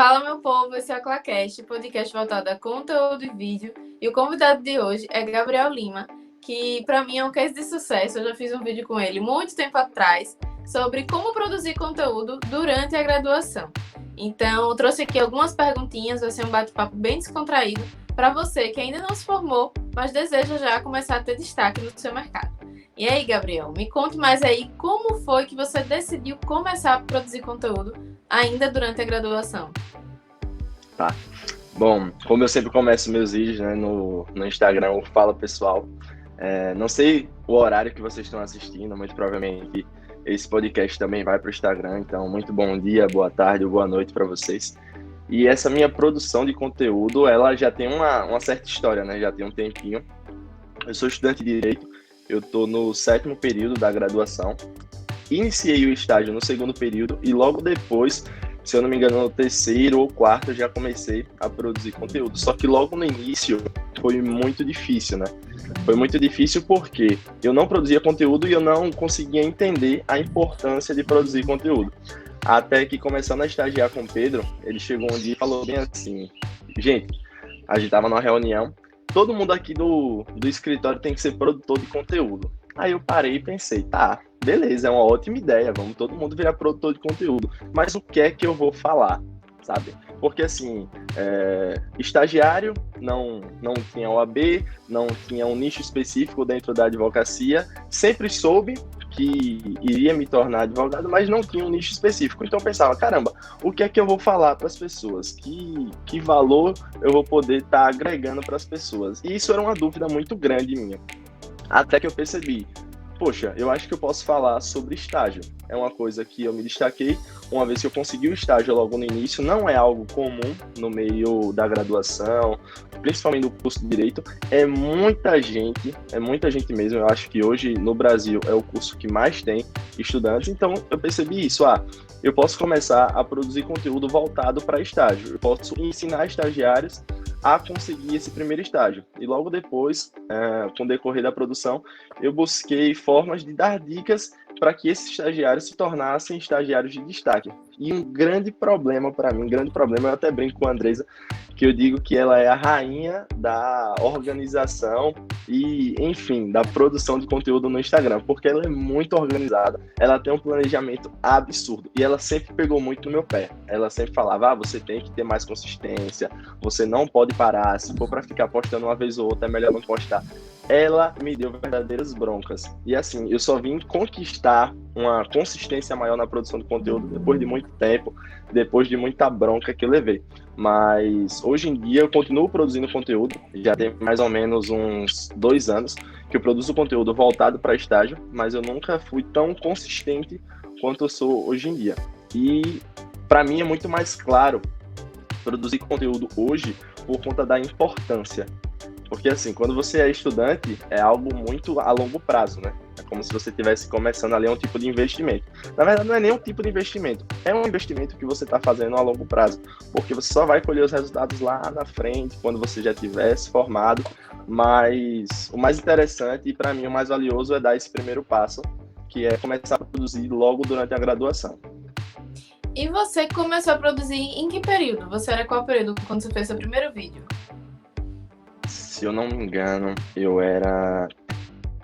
Fala, meu povo, esse é o Clacast, podcast voltado a conteúdo e vídeo. E o convidado de hoje é Gabriel Lima, que para mim é um case de sucesso. Eu já fiz um vídeo com ele muito tempo atrás sobre como produzir conteúdo durante a graduação. Então, eu trouxe aqui algumas perguntinhas, vai ser um bate-papo bem descontraído para você que ainda não se formou, mas deseja já começar a ter destaque no seu mercado. E aí, Gabriel, me conte mais aí como foi que você decidiu começar a produzir conteúdo ainda durante a graduação. Tá. Bom, como eu sempre começo meus vídeos, né, no Instagram, eu falo pessoal. Não sei o horário que vocês estão assistindo, muito provavelmente esse podcast também vai para o Instagram, então muito bom dia, boa tarde ou boa noite para vocês. E essa minha produção de conteúdo, ela já tem uma certa história, né? Já tem um tempinho. Eu sou estudante de Direito, eu estou no 7º período da graduação. Iniciei o estágio no 2º período e logo depois, se eu não me engano, no 3º ou 4º, eu já comecei a produzir conteúdo. Só que logo no início foi muito difícil, né? Foi muito difícil porque eu não produzia conteúdo e eu não conseguia entender a importância de produzir conteúdo. Até que, começando a estagiar com o Pedro, ele chegou um dia e falou bem assim: gente, a gente estava numa reunião, todo mundo aqui do escritório tem que ser produtor de conteúdo. Aí eu parei e pensei, tá, beleza, é uma ótima ideia, vamos todo mundo virar produtor de conteúdo. Mas o que é que eu vou falar, sabe? Porque assim, estagiário não tinha OAB, não tinha um nicho específico dentro da advocacia, sempre soube que iria me tornar advogado, mas não tinha um nicho específico. Então eu pensava, caramba, o que é que eu vou falar para as pessoas? Que valor eu vou poder estar agregando para as pessoas? E isso era uma dúvida muito grande minha. Até que eu percebi, poxa, eu acho que eu posso falar sobre estágio. É uma coisa que eu me destaquei, uma vez que eu consegui o estágio logo no início, não é algo comum no meio da graduação, principalmente no curso de Direito. É muita gente mesmo. Eu acho que hoje no Brasil é o curso que mais tem estudantes, então eu percebi isso. Eu posso começar a produzir conteúdo voltado para estágio, eu posso ensinar estagiários a conseguir esse primeiro estágio. E logo depois, com o decorrer da produção, eu busquei formas de dar dicas para que esses estagiários se tornassem estagiários de destaque. E um grande problema para mim, eu até brinco com a Andresa, que eu digo que ela é a rainha da organização e, enfim, da produção de conteúdo no Instagram, porque ela é muito organizada, ela tem um planejamento absurdo e ela sempre pegou muito no meu pé. Ela sempre falava, você tem que ter mais consistência, você não pode parar, se for para ficar postando uma vez ou outra, é melhor não postar. Ela me deu verdadeiras broncas. E assim, eu só vim conquistar uma consistência maior na produção de conteúdo depois de muito tempo, depois de muita bronca que eu levei. Mas hoje em dia eu continuo produzindo conteúdo, já tem mais ou menos uns 2 anos que eu produzo conteúdo voltado para estágio, mas eu nunca fui tão consistente quanto eu sou hoje em dia. E para mim é muito mais claro produzir conteúdo hoje por conta da importância. Porque assim, quando você é estudante, é algo muito a longo prazo, né? É como se você estivesse começando ali um tipo de investimento. Na verdade, não é nem um tipo de investimento. É um investimento que você está fazendo a longo prazo. Porque você só vai colher os resultados lá na frente, quando você já tivesse formado. Mas o mais interessante e para mim o mais valioso é dar esse primeiro passo, que é começar a produzir logo durante a graduação. E você começou a produzir em que período? Você era qual período quando você fez seu primeiro vídeo? Se eu não me engano, eu era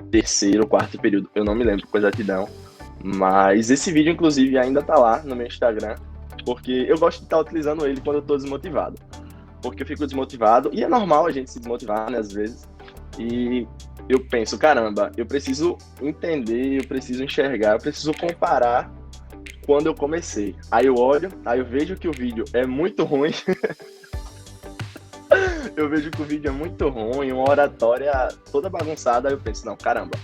3º ou 4º período, eu não me lembro com exatidão, mas esse vídeo inclusive ainda tá lá no meu Instagram, porque eu gosto de estar utilizando ele quando eu tô desmotivado, porque eu fico desmotivado, e é normal a gente se desmotivar, né, às vezes, e eu penso, caramba, eu preciso entender, eu preciso enxergar, eu preciso comparar quando eu comecei. Aí eu olho, aí eu vejo que o vídeo é muito ruim, eu vejo que o vídeo é muito ruim, uma oratória toda bagunçada, aí eu penso, não, caramba,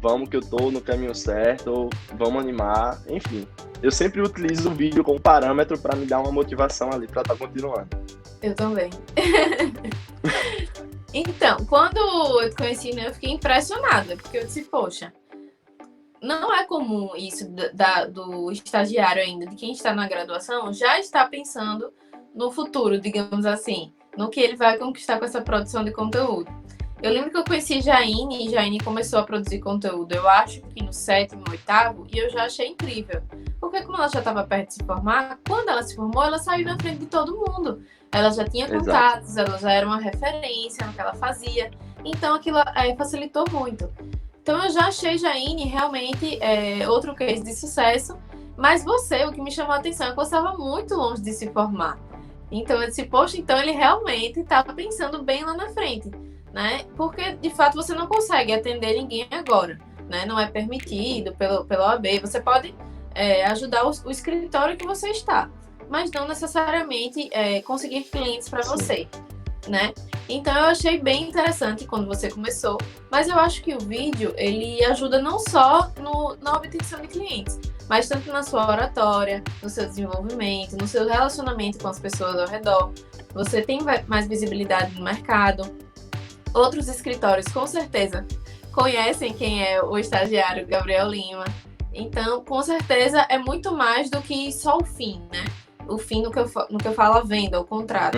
vamos que eu tô no caminho certo, vamos animar, enfim. Eu sempre utilizo o vídeo como parâmetro para me dar uma motivação ali para estar continuando. Eu também. Então, quando eu te conheci, né, eu fiquei impressionada, porque eu disse, poxa, não é comum isso do estagiário ainda, de quem está na graduação, já está pensando no futuro, digamos assim, no que ele vai conquistar com essa produção de conteúdo. Eu lembro que eu conheci Jaine, e Jaine começou a produzir conteúdo, eu acho que no 7º, 8º, e eu já achei incrível. Porque como ela já estava perto de se formar, quando ela se formou, ela saiu na frente de todo mundo. Ela já tinha contatos, ela já era uma referência no que ela fazia. Então, aquilo facilitou muito. Então, eu já achei Jaine realmente outro case de sucesso. Mas você, o que me chamou a atenção é que você estava muito longe de se formar. Então, eu disse, poxa, então ele realmente estava pensando bem lá na frente, né? Porque, de fato, você não consegue atender ninguém agora, né? Não é permitido pela OAB. Você pode ajudar o escritório que você está, mas não necessariamente conseguir clientes para você, né? Então, eu achei bem interessante quando você começou, mas eu acho que o vídeo, ele ajuda não só na obtenção de clientes, mas tanto na sua oratória, no seu desenvolvimento, no seu relacionamento com as pessoas ao redor. Você tem mais visibilidade no mercado. Outros escritórios, com certeza, conhecem quem é o estagiário Gabriel Lima. Então, com certeza, é muito mais do que só o fim, né? O fim no que eu falo, a venda, o contrato.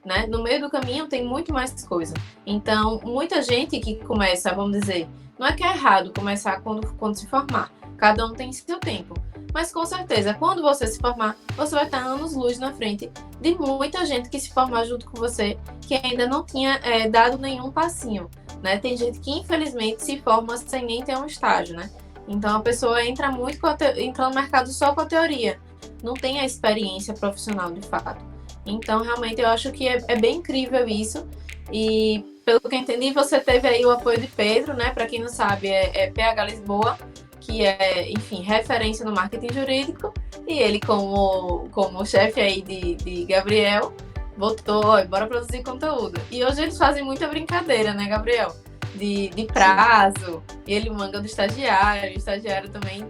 Né? No meio do caminho tem muito mais coisa. Então, muita gente que começa, vamos dizer, não é que é errado começar quando se formar. Cada um tem seu tempo. Mas, com certeza, quando você se formar, você vai estar anos-luz na frente de muita gente que se formar junto com você, que ainda não tinha dado nenhum passinho, né? Tem gente que, infelizmente, se forma sem nem ter um estágio, né? Então, a pessoa entra muito entra no mercado só com a teoria. Não tem a experiência profissional, de fato. Então, realmente, eu acho que é bem incrível isso. E, pelo que eu entendi, você teve aí o apoio de Pedro, né? Para quem não sabe, é PH Lisboa, que é, enfim, referência no marketing jurídico. E ele, como chefe aí de Gabriel, botou, bora produzir conteúdo. E hoje eles fazem muita brincadeira, né, Gabriel? De prazo, e ele manga do estagiário, o estagiário também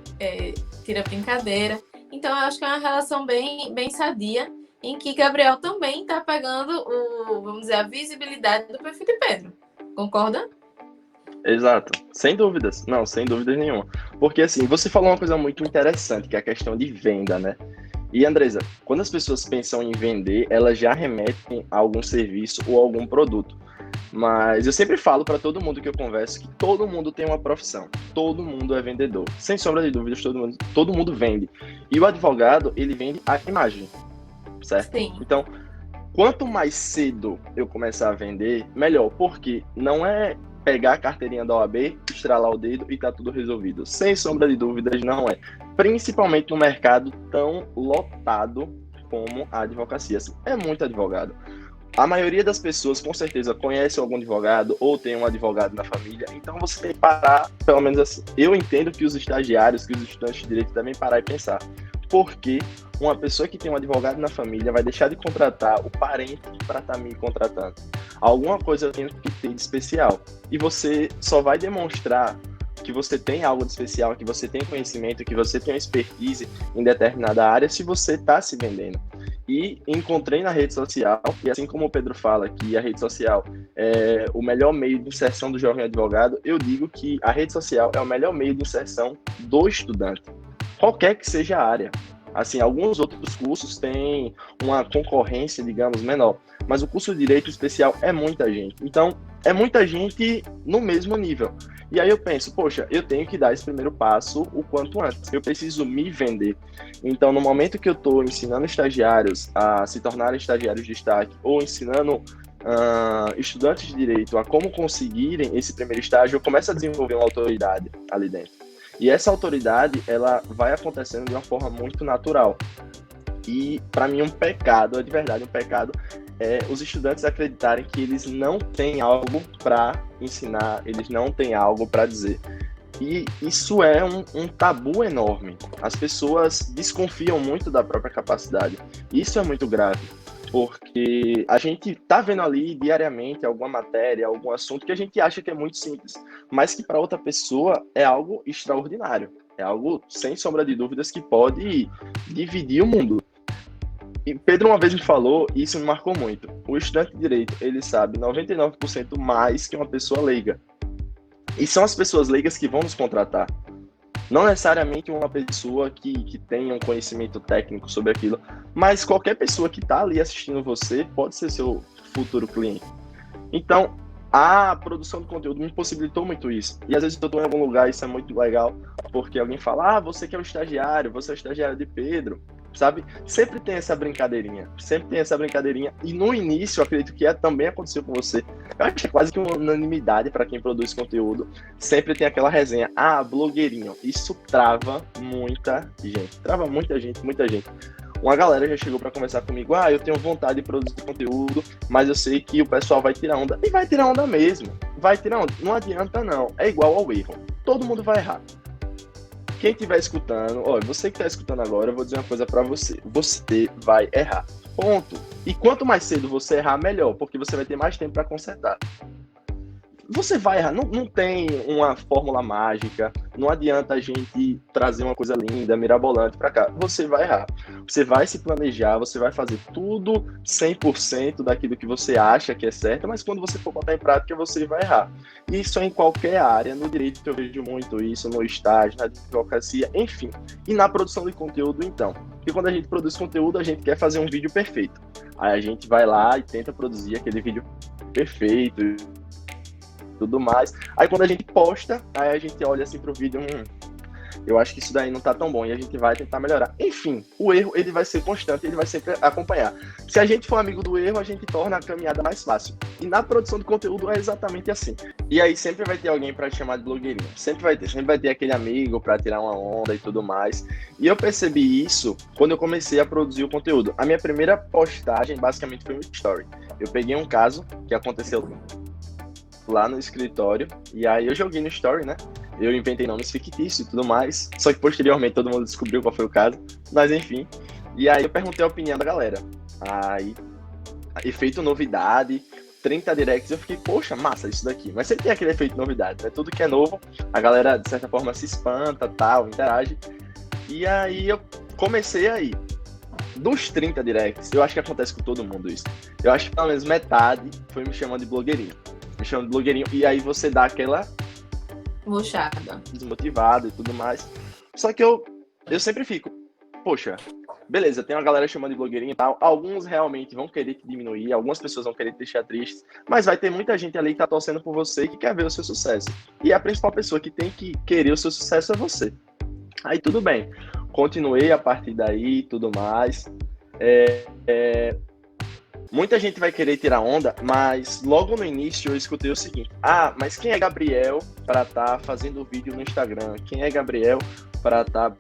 tira brincadeira. Então, eu acho que é uma relação bem, bem sadia, em que Gabriel também está pegando vamos dizer, a visibilidade do perfil de Pedro. Concorda? Exato, sem dúvidas. Não, sem dúvidas nenhuma. Porque, assim, você falou uma coisa muito interessante, que é a questão de venda, né? E, Andresa, quando as pessoas pensam em vender, elas já remetem a algum serviço ou algum produto. Mas eu sempre falo para todo mundo que eu converso que todo mundo tem uma profissão, todo mundo é vendedor. Sem sombra de dúvidas, todo mundo vende. E o advogado, ele vende a imagem, certo? Sim. Então, quanto mais cedo eu começar a vender, melhor. Porque não é pegar a carteirinha da OAB, estralar o dedo e tá tudo resolvido. Sem sombra de dúvidas, não é. Principalmente no mercado tão lotado como a advocacia. Assim, é muito advogado. A maioria das pessoas, com certeza, conhece algum advogado ou tem um advogado na família, então você tem que parar, pelo menos assim. Eu entendo que os estagiários, que os estudantes de direito devem parar e pensar. Por que uma pessoa que tem um advogado na família vai deixar de contratar o parente para estar me contratando? Alguma coisa eu tenho que ter de especial. E você só vai demonstrar que você tem algo de especial, que você tem conhecimento, que você tem expertise em determinada área se você está se vendendo. E encontrei na rede social, e assim como o Pedro fala que a rede social é o melhor meio de inserção do jovem advogado, eu digo que a rede social é o melhor meio de inserção do estudante, qualquer que seja a área. Assim, alguns outros cursos têm uma concorrência, digamos, menor, mas o curso de Direito Especial é muita gente. Então, é muita gente no mesmo nível. E aí eu penso, poxa, eu tenho que dar esse primeiro passo o quanto antes. Eu preciso me vender. Então, no momento que eu estou ensinando estagiários a se tornarem estagiários de destaque ou ensinando estudantes de direito a como conseguirem esse primeiro estágio, eu começo a desenvolver uma autoridade ali dentro. E essa autoridade, ela vai acontecendo de uma forma muito natural. E, para mim, um pecado, é de verdade um pecado, os estudantes acreditarem que eles não têm algo para ensinar, eles não têm algo para dizer. E isso é um tabu enorme. As pessoas desconfiam muito da própria capacidade. Isso é muito grave, porque a gente está vendo ali diariamente alguma matéria, algum assunto que a gente acha que é muito simples, mas que para outra pessoa é algo extraordinário. É algo, sem sombra de dúvidas, que pode dividir o mundo. E Pedro uma vez me falou, e isso me marcou muito. O estudante de direito, ele sabe 99% mais que uma pessoa leiga. E são as pessoas leigas que vão nos contratar. Não necessariamente uma pessoa que tenha um conhecimento técnico sobre aquilo, mas qualquer pessoa que está ali assistindo você pode ser seu futuro cliente. Então, a produção de conteúdo me possibilitou muito isso. E às vezes eu estou em algum lugar, isso é muito legal, porque alguém fala, você que é o estagiário, você é o estagiário de Pedro, sabe? Sempre tem essa brincadeirinha, e no início, eu acredito que também aconteceu com você, eu acho que é quase que uma unanimidade para quem produz conteúdo, sempre tem aquela resenha, blogueirinho, isso trava muita gente, muita gente. Uma galera já chegou para conversar comigo, eu tenho vontade de produzir conteúdo, mas eu sei que o pessoal vai tirar onda, e vai tirar onda mesmo, vai tirar onda, não adianta não, é igual ao erro, todo mundo vai errar. Quem estiver escutando, você que está escutando agora, eu vou dizer uma coisa para você, você vai errar, ponto. E quanto mais cedo você errar, melhor, porque você vai ter mais tempo para consertar. Você vai errar, não tem uma fórmula mágica, não adianta a gente trazer uma coisa linda, mirabolante para cá. Você vai errar, você vai se planejar, você vai fazer tudo 100% daquilo que você acha que é certo, mas quando você for botar em prática, você vai errar. Isso é em qualquer área, no direito eu vejo muito isso, no estágio, na advocacia, enfim. E na produção de conteúdo, então. Porque quando a gente produz conteúdo, a gente quer fazer um vídeo perfeito. Aí a gente vai lá e tenta produzir aquele vídeo perfeito, tudo mais. Aí quando a gente posta, aí a gente olha assim pro vídeo, eu acho que isso daí não tá tão bom, e a gente vai tentar melhorar. Enfim, o erro, ele vai ser constante, ele vai sempre acompanhar. Se a gente for amigo do erro, a gente torna a caminhada mais fácil. E na produção de conteúdo é exatamente assim. E aí sempre vai ter alguém para te chamar de blogueirinho. Sempre vai ter aquele amigo para tirar uma onda e tudo mais. E eu percebi isso quando eu comecei a produzir o conteúdo. A minha primeira postagem, basicamente, foi um story. Eu peguei um caso que aconteceu lá no escritório, e aí eu joguei no story, né? Eu inventei nomes fictícios e tudo mais, só que posteriormente todo mundo descobriu qual foi o caso, mas enfim. E aí eu perguntei a opinião da galera. Aí, efeito novidade, 30 directs, eu fiquei, poxa, massa isso daqui. Mas sempre tem aquele efeito novidade, né? Tudo que é novo, a galera, de certa forma, se espanta, tal, interage. E aí eu comecei aí. Dos 30 directs, eu acho que acontece com todo mundo isso. Eu acho que pelo menos metade foi me chamando de blogueirinho. E aí você dá aquela murchada, desmotivada e tudo mais. Só que eu sempre fico, poxa, beleza, tem uma galera chamando de blogueirinho e tal, alguns realmente vão querer te diminuir, algumas pessoas vão querer te deixar triste, mas vai ter muita gente ali que tá torcendo por você e que quer ver o seu sucesso. E a principal pessoa que tem que querer o seu sucesso é você. Aí tudo bem, continuei a partir daí e tudo mais. Muita gente vai querer tirar onda, mas logo no início eu escutei o seguinte, mas quem é Gabriel para estar fazendo vídeo no Instagram? Quem é Gabriel para estar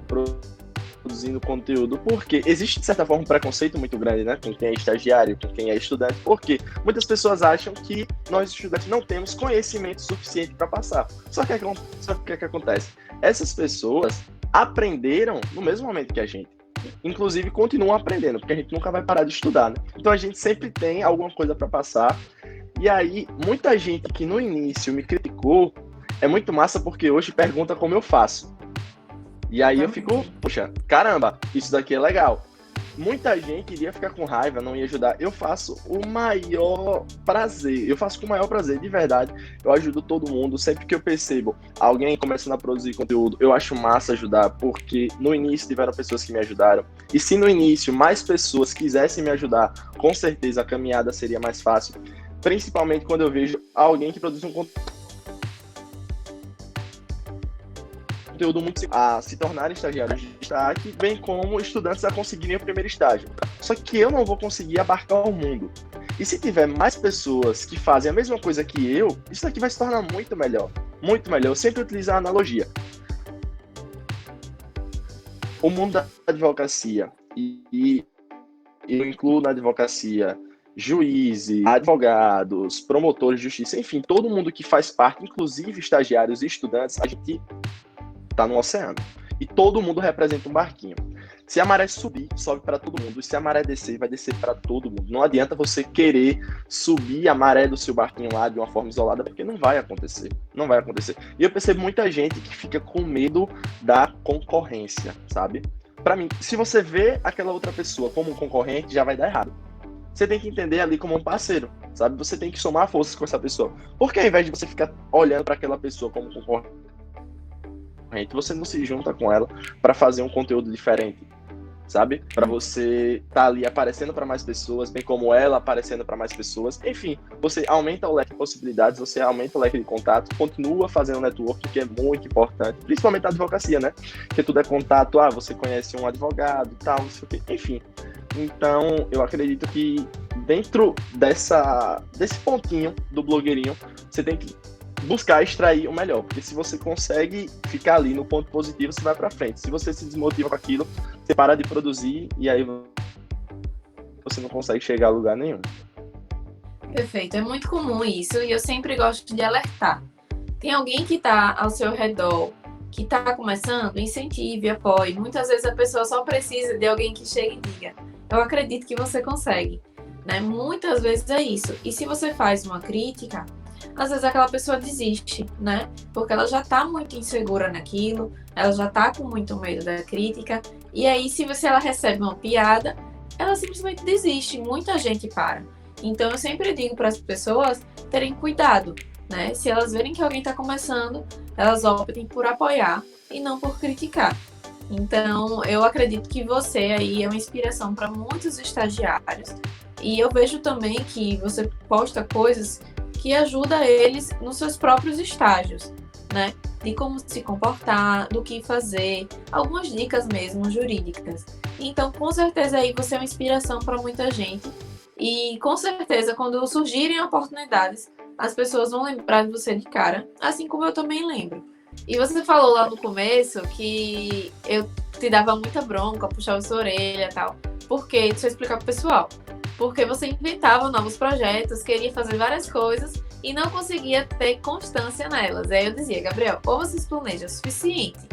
produzindo conteúdo? Porque existe, de certa forma, um preconceito muito grande, né? Com quem é estagiário, com quem é estudante, porque muitas pessoas acham que nós estudantes não temos conhecimento suficiente para passar. Só que o que acontece? Essas pessoas aprenderam no mesmo momento que a gente. Inclusive continuam aprendendo, porque a gente nunca vai parar de estudar, né? Então a gente sempre tem alguma coisa para passar. E aí, muita gente que no início me criticou, é muito massa porque hoje pergunta como eu faço. E aí eu fico, poxa, caramba, isso daqui é legal. Muita gente iria ficar com raiva, não ia ajudar. Eu faço o maior prazer, de verdade. Eu ajudo todo mundo, sempre que eu percebo alguém começando a produzir conteúdo, eu acho massa ajudar, porque no início tiveram pessoas que me ajudaram. E se no início mais pessoas quisessem me ajudar, com certeza a caminhada seria mais fácil. Principalmente quando eu vejo alguém que produz um conteúdo muito a se tornarem estagiários de destaque, bem como estudantes a conseguirem o primeiro estágio. Só que eu não vou conseguir abarcar o mundo. E se tiver mais pessoas que fazem a mesma coisa que eu, isso daqui vai se tornar muito melhor. Muito melhor. Eu sempre utilizo a analogia. O mundo da advocacia, e eu incluo na advocacia juízes, advogados, promotores de justiça, enfim, todo mundo que faz parte, inclusive estagiários e estudantes, a gente tá no oceano. E todo mundo representa um barquinho. Se a maré subir, sobe para todo mundo. E se a maré descer, vai descer para todo mundo. Não adianta você querer subir a maré do seu barquinho lá de uma forma isolada, porque não vai acontecer. Não vai acontecer. E eu percebo muita gente que fica com medo da concorrência, sabe? Para mim, se você vê aquela outra pessoa como um concorrente, já vai dar errado. Você tem que entender ali como um parceiro, sabe? Você tem que somar forças com essa pessoa. Porque ao invés de você ficar olhando para aquela pessoa como concorrente, você não se junta com ela para fazer um conteúdo diferente. sabe? Para você estar ali aparecendo para mais pessoas, bem como ela aparecendo para mais pessoas. Enfim, você aumenta o leque de possibilidades, você aumenta o leque de contatos, continua fazendo network, que é muito importante, principalmente na advocacia, né? Porque tudo é contato, você conhece um advogado, tal, não sei o quê, enfim. Então, eu acredito que dentro desse pontinho do blogueirinho, você tem que buscar extrair o melhor, porque se você consegue ficar ali no ponto positivo, você vai para frente. Se você se desmotiva com aquilo, você para de produzir e aí você não consegue chegar a lugar nenhum. Perfeito, é muito comum isso e eu sempre gosto de alertar. Tem alguém que está ao seu redor, que está começando, incentive, apoie. Muitas vezes a pessoa só precisa de alguém que chegue e diga: eu acredito que você consegue, né? Muitas vezes é isso. E se você faz uma crítica, às vezes aquela pessoa desiste, né? Porque ela já tá muito insegura naquilo, ela já tá com muito medo da crítica, e aí se ela recebe uma piada, ela simplesmente desiste, muita gente para. Então eu sempre digo para as pessoas terem cuidado, né? Se elas verem que alguém tá começando, elas optem por apoiar e não por criticar. Então eu acredito que você aí é uma inspiração para muitos estagiários, e eu vejo também que você posta coisas que ajuda eles nos seus próprios estágios, né? De como se comportar, do que fazer, algumas dicas mesmo jurídicas. Então, com certeza aí você é uma inspiração para muita gente e com certeza quando surgirem oportunidades, as pessoas vão lembrar de você de cara, assim como eu também lembro. E você falou lá no começo que eu te dava muita bronca, puxava sua orelha e tal. Por quê? Deixa eu explicar pro pessoal. Porque você inventava novos projetos, queria fazer várias coisas e não conseguia ter constância nelas. Aí eu dizia: Gabriel, ou você se planeja o suficiente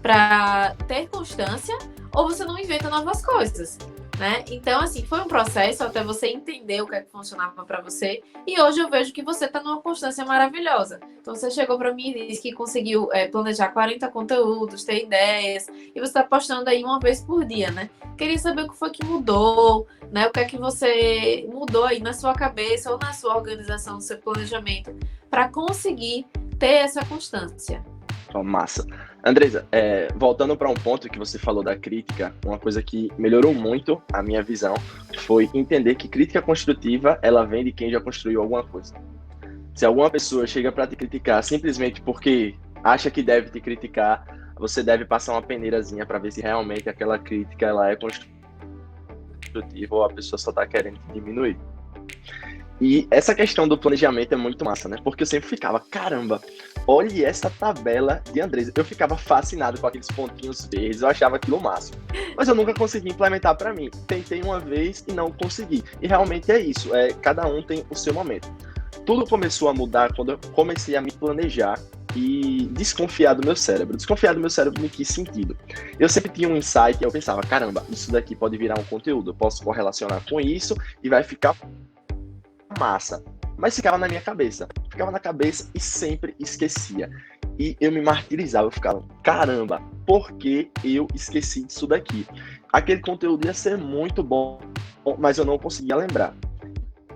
para ter constância, ou você não inventa novas coisas, né? Então, assim, foi um processo até você entender o que é que funcionava para você. E hoje eu vejo que você está numa constância maravilhosa. Então, você chegou para mim e disse que conseguiu planejar 40 conteúdos, ter ideias, e você está postando aí uma vez por dia, né? Queria saber o que foi que mudou, né? O que é que você mudou aí na sua cabeça ou na sua organização, no seu planejamento, para conseguir ter essa constância. Oh, massa. Andresa, voltando para um ponto que você falou da crítica, uma coisa que melhorou muito a minha visão foi entender que crítica construtiva, ela vem de quem já construiu alguma coisa. Se alguma pessoa chega para te criticar simplesmente porque acha que deve te criticar, você deve passar uma peneirazinha para ver se realmente aquela crítica ela é construtiva ou a pessoa só está querendo te diminuir. E essa questão do planejamento é muito massa, né? Porque eu sempre ficava: caramba, olha essa tabela de Andresa. Eu ficava fascinado com aqueles pontinhos verdes, eu achava aquilo o máximo. Mas eu nunca consegui implementar para mim. Tentei uma vez e não consegui. E realmente é isso, cada um tem o seu momento. Tudo começou a mudar quando eu comecei a me planejar e desconfiar do meu cérebro. Desconfiar do meu cérebro em que sentido? Eu sempre tinha um insight e eu pensava: caramba, isso daqui pode virar um conteúdo, eu posso correlacionar com isso e vai ficar massa. Mas ficava na minha cabeça. Ficava na cabeça e sempre esquecia. E eu me martirizava, eu ficava: caramba, por que eu esqueci disso daqui? Aquele conteúdo ia ser muito bom, mas eu não conseguia lembrar.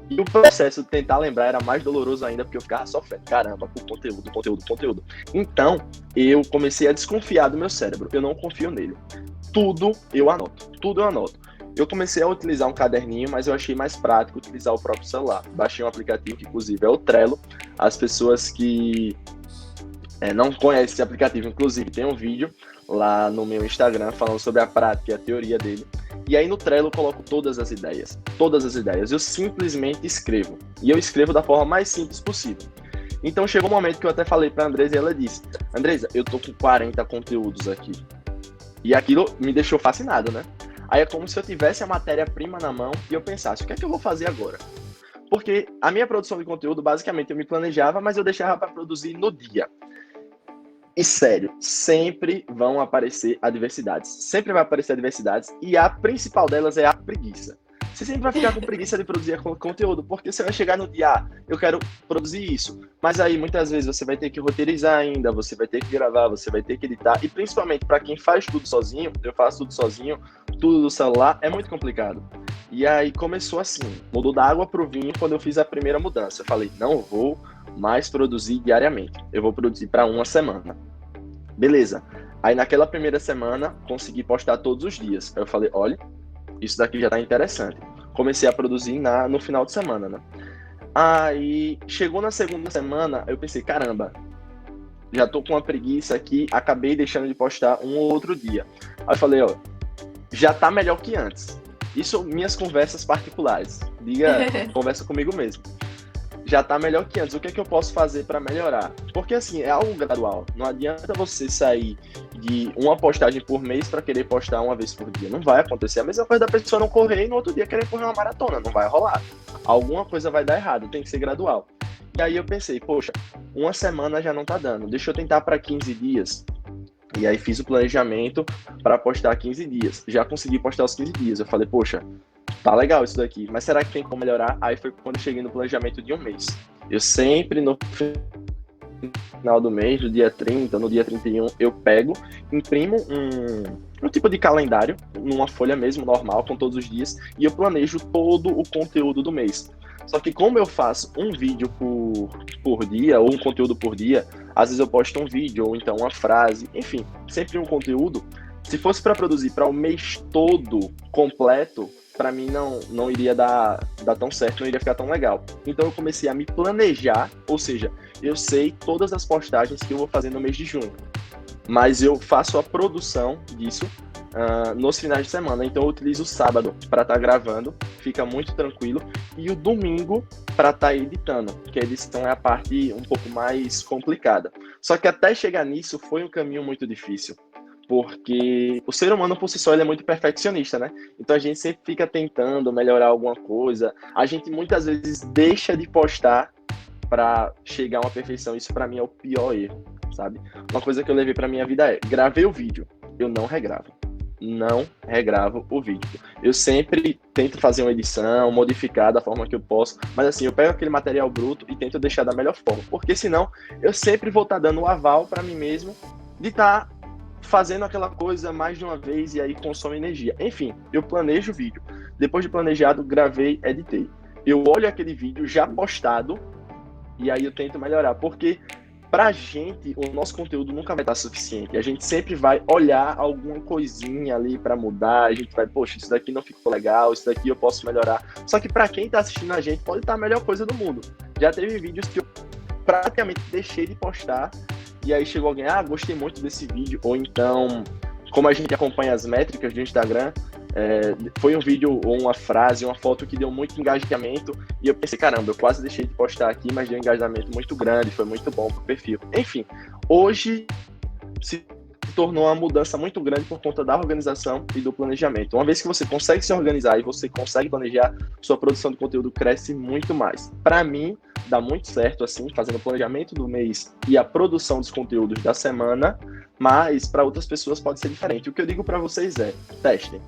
E o processo de tentar lembrar era mais doloroso ainda, porque eu ficava sofrendo: caramba, por conteúdo. Então, eu comecei a desconfiar do meu cérebro. Eu não confio nele. Tudo eu anoto. Eu comecei a utilizar um caderninho, mas eu achei mais prático utilizar o próprio celular. Baixei um aplicativo que, inclusive, é o Trello. As pessoas que não conhecem esse aplicativo, inclusive, tem um vídeo lá no meu Instagram falando sobre a prática e a teoria dele. E aí no Trello eu coloco todas as ideias. Eu simplesmente escrevo. E eu escrevo da forma mais simples possível. Então chegou um momento que eu até falei para a Andresa e ela disse: Andresa, eu tô com 40 conteúdos aqui. E aquilo me deixou fascinado, né? Aí é como se eu tivesse a matéria-prima na mão e eu pensasse: o que é que eu vou fazer agora? Porque a minha produção de conteúdo, basicamente, eu me planejava, mas eu deixava para produzir no dia. E sério, sempre vão aparecer adversidades. Sempre vai aparecer adversidades e a principal delas é a preguiça. Você sempre vai ficar com preguiça de produzir conteúdo, porque você vai chegar no dia: eu quero produzir isso. Mas aí, muitas vezes, você vai ter que roteirizar ainda, você vai ter que gravar, você vai ter que editar. E principalmente para quem faz tudo sozinho, eu faço tudo sozinho, tudo do celular, é muito complicado. E aí começou assim, mudou da água pro vinho quando eu fiz a primeira mudança. Eu falei: não vou mais produzir diariamente, eu vou produzir para uma semana. Beleza. Aí naquela primeira semana, consegui postar todos os dias. Aí eu falei, olha, isso daqui já tá interessante. Comecei a produzir no final de semana, né? Aí chegou na segunda semana, eu pensei, caramba, já tô com uma preguiça aqui, acabei deixando de postar um ou outro dia. Aí eu falei, ó, já tá melhor que antes. Isso, minhas conversas particulares. Conversa comigo mesmo. Já tá melhor que antes. O que é que eu posso fazer para melhorar? Porque assim, é algo gradual. Não adianta você sair de uma postagem por mês para querer postar uma vez por dia. Não vai acontecer. A mesma coisa da pessoa não correr e no outro dia querer correr uma maratona. Não vai rolar. Alguma coisa vai dar errado. Tem que ser gradual. E aí eu pensei, poxa, uma semana já não tá dando. Deixa eu tentar para 15 dias. E aí fiz o planejamento para postar 15 dias. Já consegui postar os 15 dias. Eu falei, poxa, tá legal isso daqui, mas será que tem como melhorar? Aí foi quando eu cheguei no planejamento de um mês. Eu sempre, no final do mês, no dia 30, no dia 31, eu pego, imprimo um tipo de calendário, numa folha mesmo, normal, com todos os dias, e eu planejo todo o conteúdo do mês. Só que como eu faço um vídeo por dia, ou um conteúdo por dia, às vezes eu posto um vídeo, ou então uma frase, enfim, sempre um conteúdo. Se fosse para produzir para o mês todo completo, para mim não iria dar tão certo, não iria ficar tão legal. Então eu comecei a me planejar, ou seja, eu sei todas as postagens que eu vou fazer no mês de junho, mas eu faço a produção disso nos finais de semana. Então eu utilizo o sábado para estar gravando, fica muito tranquilo, e o domingo para estar editando, que a edição é a parte um pouco mais complicada. Só que até chegar nisso foi um caminho muito difícil. Porque o ser humano por si só ele é muito perfeccionista, né? Então a gente sempre fica tentando melhorar alguma coisa. A gente muitas vezes deixa de postar para chegar a uma perfeição. Isso para mim é o pior erro, sabe? Uma coisa que eu levei para minha vida é: gravei o vídeo, eu não regravo. Não regravo o vídeo. Eu sempre tento fazer uma edição, modificar da forma que eu posso, mas assim, eu pego aquele material bruto e tento deixar da melhor forma, porque senão eu sempre vou estar dando o aval para mim mesmo de estar fazendo aquela coisa mais de uma vez e aí consome energia. Enfim, eu planejo o vídeo. Depois de planejado, gravei, editei. Eu olho aquele vídeo já postado e aí eu tento melhorar, porque pra gente, o nosso conteúdo nunca vai estar suficiente. A gente sempre vai olhar alguma coisinha ali pra mudar, a gente vai, poxa, isso daqui não ficou legal, isso daqui eu posso melhorar. Só que pra quem tá assistindo a gente, pode estar a melhor coisa do mundo. Já teve vídeos que eu praticamente deixei de postar, e aí chegou alguém, gostei muito desse vídeo, ou então, como a gente acompanha as métricas do Instagram, foi um vídeo ou uma frase, uma foto que deu muito engajamento, e eu pensei, caramba, eu quase deixei de postar aqui, mas deu um engajamento muito grande, foi muito bom pro perfil. Enfim, hoje se tornou uma mudança muito grande por conta da organização e do planejamento. Uma vez que você consegue se organizar e você consegue planejar, sua produção de conteúdo cresce muito mais. Para mim, dá muito certo assim, fazendo o planejamento do mês e a produção dos conteúdos da semana, mas para outras pessoas pode ser diferente. O que eu digo para vocês é: testem.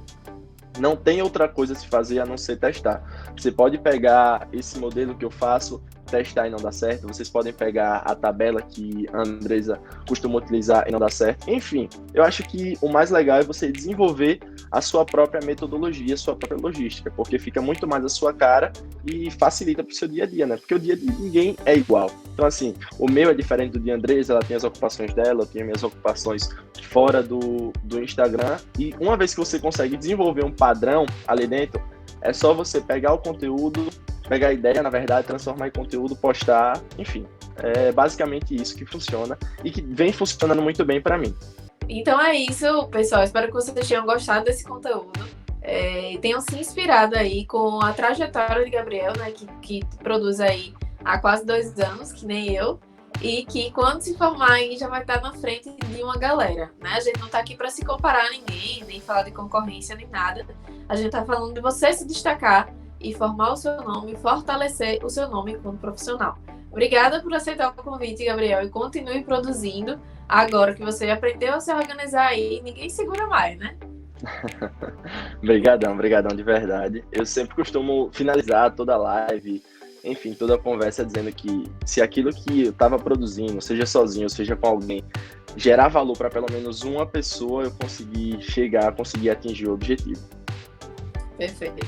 Não tem outra coisa a se fazer a não ser testar. Você pode pegar esse modelo que eu faço, testar e não dar certo. Vocês podem pegar a tabela que a Andresa costuma utilizar e não dar certo. Enfim, eu acho que o mais legal é você desenvolver a sua própria metodologia, a sua própria logística, porque fica muito mais a sua cara e facilita para o seu dia a dia, né? Porque o dia de ninguém é igual. Então, assim, o meu é diferente do de Andresa, ela tem as ocupações dela, eu tenho minhas ocupações fora do Instagram, e uma vez que você consegue desenvolver um padrão ali dentro, é só você pegar o conteúdo, pegar a ideia, na verdade, transformar em conteúdo, postar, enfim. É basicamente isso que funciona e que vem funcionando muito bem para mim. Então é isso, pessoal. Espero que vocês tenham gostado desse conteúdo. E tenham se inspirado aí com a trajetória de Gabriel, né, que produz aí há quase 2 anos, que nem eu, e que quando se formar aí já vai estar na frente de uma galera, né? A gente não está aqui para se comparar a ninguém, nem falar de concorrência, nem nada. A gente está falando de você se destacar e formar o seu nome, fortalecer o seu nome como profissional. Obrigada por aceitar o convite, Gabriel, e continue produzindo. Agora que você aprendeu a se organizar aí, ninguém segura mais, né? Obrigadão de verdade. Eu sempre costumo finalizar toda live, enfim, toda conversa dizendo que se aquilo que eu estava produzindo, seja sozinho, seja com alguém, gerar valor para pelo menos uma pessoa, eu consegui atingir o objetivo. Perfeito.